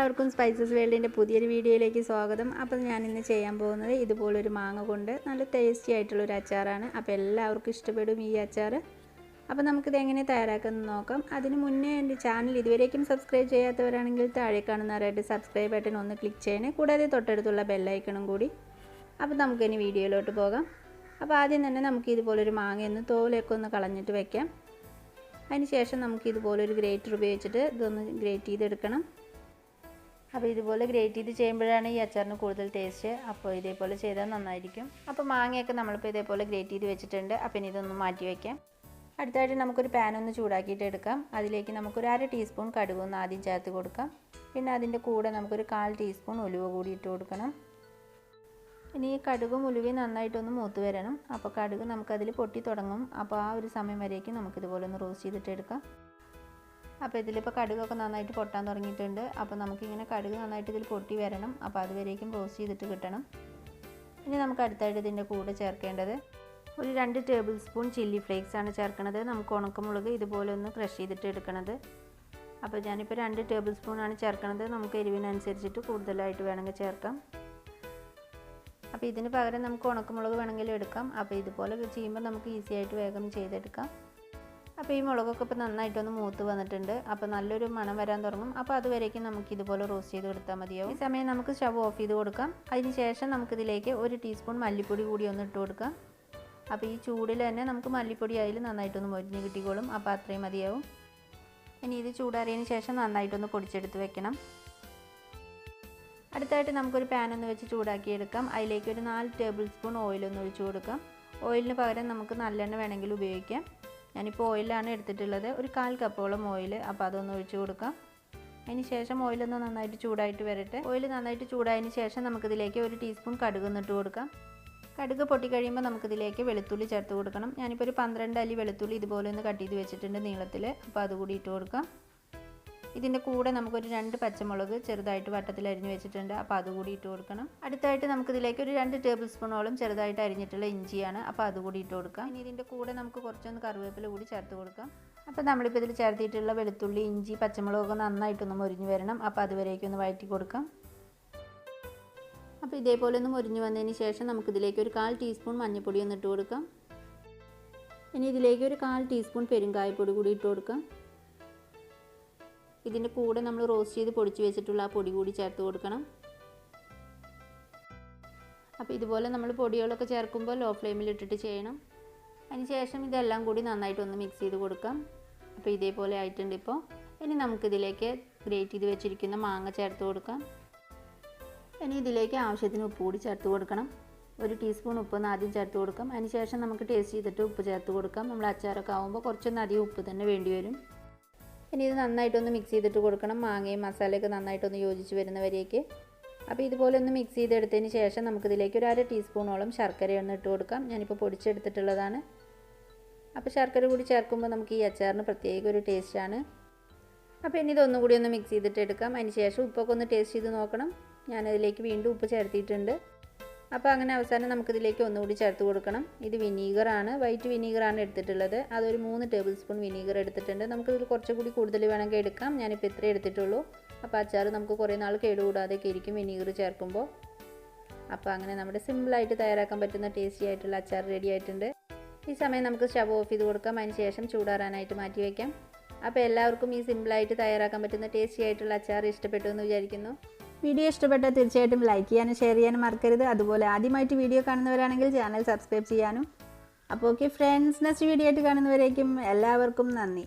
എല്ലാവർക്കും സ്പൈസസ് വേൾഡിൻ്റെ പുതിയൊരു വീഡിയോയിലേക്ക് സ്വാഗതം. അപ്പോൾ ഞാൻ ഇന്ന് ചെയ്യാൻ പോകുന്നത് ഇതുപോലൊരു മാങ്ങ കൊണ്ട് നല്ല ടേസ്റ്റി ആയിട്ടുള്ളൊരു അച്ചാറാണ്. അപ്പോൾ എല്ലാവർക്കും ഇഷ്ടപ്പെടും ഈ അച്ചാർ. അപ്പോൾ നമുക്കിത് എങ്ങനെ തയ്യാറാക്കുന്നത് നോക്കാം. അതിന് മുന്നേ എൻ്റെ ചാനൽ ഇതുവരേക്കും സബ്സ്ക്രൈബ് ചെയ്യാത്തവരാണെങ്കിൽ താഴെ കാണുന്ന റെഡ് സബ്സ്ക്രൈബ് ബട്ടൺ ഒന്ന് ക്ലിക്ക് ചെയ്യണേ, കൂടാതെ തൊട്ടടുത്തുള്ള ബെല്ലൈക്കണും കൂടി. അപ്പോൾ നമുക്കിനി വീഡിയോയിലോട്ട് പോകാം. അപ്പോൾ ആദ്യം തന്നെ നമുക്ക് ഇതുപോലൊരു മാങ്ങയൊന്ന് തോലൊക്കെ ഒന്ന് കളഞ്ഞിട്ട് വെക്കാം. അതിനുശേഷം നമുക്ക് ഇതുപോലൊരു ഗ്രേറ്റർ ഉപയോഗിച്ചിട്ട് ഇതൊന്ന് ഗ്രേറ്റ് ചെയ്തെടുക്കണം. അപ്പോൾ ഇതുപോലെ ഗ്രേറ്റ് ചെയ്ത് ചെയ്യുമ്പോഴാണ് ഈ അച്ചാറിന് കൂടുതൽ ടേസ്റ്റ്. അപ്പോൾ ഇതേപോലെ ചെയ്താൽ നന്നായിരിക്കും. അപ്പോൾ മാങ്ങയൊക്കെ നമ്മളിപ്പോൾ ഇതേപോലെ ഗ്രേറ്റ് ചെയ്ത് വെച്ചിട്ടുണ്ട്. അപ്പോൾ ഇനി ഇതൊന്ന് മാറ്റി വയ്ക്കാം. അടുത്തായിട്ട് നമുക്കൊരു പാൻ ഒന്ന് ചൂടാക്കിയിട്ട് എടുക്കാം. അതിലേക്ക് നമുക്കൊരു 1/2 ടീസ്പൂൺ കടുക് ഒന്ന് ആദ്യം ചേർത്ത് കൊടുക്കാം. പിന്നെ അതിൻ്റെ കൂടെ നമുക്കൊരു 1/4 ടീസ്പൂൺ ഉലുവ കൂടി ഇട്ട് കൊടുക്കണം. ഇനി ഈ കടുകും ഉലുവയും നന്നായിട്ടൊന്ന് മൂത്ത് വരണം. അപ്പോൾ കടുക് നമുക്കതിൽ പൊട്ടി തുടങ്ങും. അപ്പോൾ ആ ഒരു സമയം വരേക്കും നമുക്കിതുപോലെ ഒന്ന് റോസ്റ്റ് ചെയ്തിട്ട് എടുക്കാം. അപ്പോൾ ഇതിലിപ്പോൾ കടുകൊക്കെ നന്നായിട്ട് പൊട്ടാൻ തുടങ്ങിയിട്ടുണ്ട്. അപ്പോൾ നമുക്കിങ്ങനെ കടുക് നന്നായിട്ട് ഇതിൽ പൊട്ടി വരണം. അപ്പോൾ അതുവരേക്കും റോസ്റ്റ് ചെയ്തിട്ട് കിട്ടണം. ഇനി നമുക്ക് അടുത്തായിട്ട് ഇതിൻ്റെ കൂടെ ചേർക്കേണ്ടത് ഒരു 2 ടേബിൾ സ്പൂൺ ചില്ലി ഫ്ലേക്സ് ആണ് ചേർക്കുന്നത്. നമുക്ക് ഉണക്കമുളക് ഇതുപോലെ ഒന്ന് ക്രഷ് ചെയ്തിട്ട് എടുക്കണത്. അപ്പോൾ ഞാനിപ്പോൾ 2 ടേബിൾ സ്പൂൺ ആണ് ചേർക്കുന്നത്. നമുക്ക് എരിവിനനുസരിച്ചിട്ട് കൂടുതലായിട്ട് വേണമെങ്കിൽ ചേർക്കാം. അപ്പോൾ ഇതിന് പകരം നമുക്ക് ഉണക്കമുളക് വേണമെങ്കിലും എടുക്കാം. അപ്പോൾ ഇതുപോലെ ചെയ്യുമ്പോൾ നമുക്ക് ഈസി ആയിട്ട് വേഗം ചെയ്തെടുക്കാം. അപ്പോൾ ഈ മുളകൊക്കെ ഇപ്പോൾ നന്നായിട്ടൊന്ന് മൂത്ത് വന്നിട്ടുണ്ട്. അപ്പോൾ നല്ലൊരു മണം വരാൻ തുടങ്ങും. അപ്പോൾ അതുവരേക്കും നമുക്ക് ഇതുപോലെ റോസ്റ്റ് ചെയ്ത് കൊടുത്താൽ മതിയാവും. ഈ സമയം നമുക്ക് സ്റ്റവ് ഓഫ് ചെയ്ത് കൊടുക്കാം. അതിന് ശേഷം നമുക്കിതിലേക്ക് 1 ടീസ്പൂൺ മല്ലിപ്പൊടി കൂടി ഒന്ന് ഇട്ട് കൊടുക്കാം. അപ്പോൾ ഈ ചൂടിൽ തന്നെ നമുക്ക് മല്ലിപ്പൊടി അതിൽ നന്നായിട്ടൊന്ന് മൊരിഞ്ഞ് കിട്ടിക്കോളും. അപ്പോൾ അത്രയും മതിയാവും. ഇനി ഇത് ചൂടാറിയതിന് ശേഷം നന്നായിട്ടൊന്ന് പൊടിച്ചെടുത്ത് വെക്കണം. അടുത്തായിട്ട് നമുക്കൊരു പാൻ ഒന്ന് വെച്ച് ചൂടാക്കിയെടുക്കാം. അതിലേക്ക് ഒരു 4 ടേബിൾ സ്പൂൺ ഓയിലൊന്ന് ഒഴിച്ചു കൊടുക്കാം. ഓയിലിന് പകരം നമുക്ക് നല്ലെണ്ണ വേണമെങ്കിൽ ഉപയോഗിക്കാം. ഞാനിപ്പോൾ ഓയിലാണ് എടുത്തിട്ടുള്ളത്. ഒരു 1/4 കപ്പോളം ഓയിൽ. അപ്പോൾ അതൊന്ന് ഒഴിച്ചു കൊടുക്കാം. അതിന് ശേഷം ഓയിലൊന്ന് നന്നായിട്ട് ചൂടായിട്ട് വരട്ടെ. ഓയിൽ നന്നായിട്ട് ചൂടായതിന് ശേഷം നമുക്കിതിലേക്ക് 1 ടീസ്പൂൺ കടുക് ഒന്ന് ഇട്ട് കൊടുക്കാം. കടുക് പൊട്ടിക്കഴിയുമ്പോൾ നമുക്കിതിലേക്ക് വെളുത്തുള്ളി ചേർത്ത് കൊടുക്കണം. ഞാനിപ്പോൾ ഒരു 12 അല്ലി വെളുത്തുള്ളി ഇതുപോലെ ഒന്ന് കട്ട് ചെയ്ത് വെച്ചിട്ടുണ്ട് നീളത്തിൽ. അപ്പോൾ അതുകൂടി ഇട്ട് കൊടുക്കാം. ഇതിൻ്റെ കൂടെ നമുക്കൊരു 2 പച്ചമുളക് ചെറുതായിട്ട് വട്ടത്തിൽ അരിഞ്ഞ് വെച്ചിട്ടുണ്ട്. അപ്പോൾ അതുകൂടി ഇട്ട് കൊടുക്കണം. അടുത്തായിട്ട് നമുക്കിതിലേക്ക് ഒരു 2 ടേബിൾ സ്പൂണോളം ചെറുതായിട്ട് അരിഞ്ഞിട്ടുള്ള ഇഞ്ചിയാണ്. അപ്പോൾ അതുകൂടി ഇട്ട് കൊടുക്കാം. ഇനി ഇതിൻ്റെ കൂടെ നമുക്ക് കുറച്ചൊന്ന് കറിവേപ്പില കൂടി ചേർത്ത് കൊടുക്കാം. അപ്പോൾ നമ്മളിപ്പോൾ ഇതിൽ ചേർത്തിട്ടുള്ള വെളുത്തുള്ളി, ഇഞ്ചി, പച്ചമുളകൊക്കെ നന്നായിട്ടൊന്ന് മൊരിഞ്ഞ് വരണം. അപ്പോൾ അതുവരേക്കും ഒന്ന് വഴറ്റി കൊടുക്കാം. അപ്പോൾ ഇതേപോലെ ഒന്ന് മൊരിഞ്ഞ് വന്നതിന് ശേഷം നമുക്കിതിലേക്ക് ഒരു 1/4 ടീസ്പൂൺ മഞ്ഞൾപ്പൊടി ഒന്ന് ഇട്ട് കൊടുക്കാം. ഇനി ഇതിലേക്ക് ഒരു 1/4 ടീസ്പൂൺ പെരുങ്കായപ്പൊടി കൂടി ഇട്ട് കൊടുക്കാം. ഇതിൻ്റെ കൂടെ നമ്മൾ റോസ്റ്റ് ചെയ്ത് പൊടിച്ച് വെച്ചിട്ടുള്ള ആ പൊടി കൂടി ചേർത്ത് കൊടുക്കണം. അപ്പോൾ ഇതുപോലെ നമ്മൾ പൊടികളൊക്കെ ചേർക്കുമ്പോൾ ലോ ഫ്ലെയിമിൽ ഇട്ടിട്ട് ചെയ്യണം. അതിന് ശേഷം ഇതെല്ലാം കൂടി നന്നായിട്ടൊന്ന് മിക്സ് ചെയ്ത് കൊടുക്കാം. അപ്പോൾ ഇതേപോലെ ആയിട്ടുണ്ട് ഇപ്പോൾ. ഇനി നമുക്കിതിലേക്ക് ഗ്രേറ്റ് ചെയ്ത് വെച്ചിരിക്കുന്ന മാങ്ങ ചേർത്ത് കൊടുക്കാം. ഇനി ഇതിലേക്ക് ആവശ്യത്തിന് ഉപ്പ് കൂടി ചേർത്ത് കൊടുക്കണം. 1 ടീസ്പൂൺ ഉപ്പ് ആദ്യം ചേർത്ത് കൊടുക്കാം. അതിന് ശേഷം നമുക്ക് ടേസ്റ്റ് ചെയ്തിട്ട് ഉപ്പ് ചേർത്ത് കൊടുക്കാം. നമ്മൾ അച്ചാറൊക്കെ ആകുമ്പോൾ കുറച്ചൊന്ന് അധികം ഉപ്പ് തന്നെ വേണ്ടി വരും. ഇനി ഇത് നന്നായിട്ടൊന്ന് മിക്സ് ചെയ്തിട്ട് കൊടുക്കണം. മാങ്ങയും മസാലയൊക്കെ നന്നായിട്ടൊന്ന് യോജിച്ച് വരുന്നവരേക്ക്. അപ്പോൾ ഇതുപോലെ ഒന്ന് മിക്സ് ചെയ്തെടുത്തതിന് ശേഷം നമുക്കിതിലേക്ക് ഒരു 1/2 ടീസ്പൂണോളം ശർക്കരയൊന്ന് ഇട്ട് കൊടുക്കാം. ഞാനിപ്പോൾ പൊടിച്ചെടുത്തിട്ടുള്ളതാണ്. അപ്പോൾ ശർക്കര കൂടി ചേർക്കുമ്പോൾ നമുക്ക് ഈ അച്ചാറിന് പ്രത്യേക ഒരു ടേസ്റ്റാണ്. അപ്പോൾ ഇനി ഇതൊന്നും കൂടി ഒന്ന് മിക്സ് ചെയ്തിട്ട് എടുക്കാം. അതിന് ശേഷം ഉപ്പൊക്കെ ഒന്ന് ടേസ്റ്റ് ചെയ്ത് നോക്കണം. ഞാനതിലേക്ക് വീണ്ടും ഉപ്പ് ചേർത്തിയിട്ടുണ്ട്. അപ്പോൾ അങ്ങനെ അവസാനം നമുക്കിതിലേക്ക് ഒന്നുകൂടി ചേർത്ത് കൊടുക്കണം. ഇത് വിനീഗറാണ്, വൈറ്റ് വിനീഗറാണ് എടുത്തിട്ടുള്ളത്. അതൊരു 3 ടേബിൾ സ്പൂൺ വിനീഗർ എടുത്തിട്ടുണ്ട്. നമുക്കിതിൽ കുറച്ചുകൂടി കൂടുതൽ വേണമെങ്കിൽ എടുക്കാം. ഞാനിപ്പോൾ ഇത്രേ എടുത്തിട്ടുള്ളൂ. അപ്പോൾ അച്ചാർ നമുക്ക് കുറേ നാൾ കേടുകൂടാതെയൊക്കെ ഇരിക്കും വിനീഗർ ചേർക്കുമ്പോൾ. അപ്പോൾ അങ്ങനെ നമ്മുടെ സിമ്പിളായിട്ട് തയ്യാറാക്കാൻ പറ്റുന്ന ടേസ്റ്റി ആയിട്ടുള്ള അച്ചാർ റെഡി ആയിട്ടുണ്ട്. ഈ സമയം നമുക്ക് സ്റ്റവ് ഓഫ് ചെയ്ത് കൊടുക്കാം. അതിന് ശേഷം ചൂടാറാനായിട്ട് മാറ്റി വയ്ക്കാം. അപ്പോൾ എല്ലാവർക്കും ഈ സിമ്പിളായിട്ട് തയ്യാറാക്കാൻ പറ്റുന്ന ടേസ്റ്റി ആയിട്ടുള്ള അച്ചാർ ഇഷ്ടപ്പെട്ടു എന്ന് വിചാരിക്കുന്നു. വീഡിയോ ഇഷ്ടപ്പെട്ടാൽ തീർച്ചയായിട്ടും ലൈക്ക് ചെയ്യാനും ഷെയർ ചെയ്യാനും മറക്കരുത്. അതുപോലെ ആദ്യമായിട്ട് വീഡിയോ കാണുന്നവരാണെങ്കിൽ ചാനൽ സബ്സ്ക്രൈബ് ചെയ്യാനും. അപ്പോൾ ഓക്കെ ഫ്രണ്ട്സ്, നെക്സ്റ്റ് വീഡിയോ ആയിട്ട് കാണുന്നവരേക്കും എല്ലാവർക്കും നന്ദി.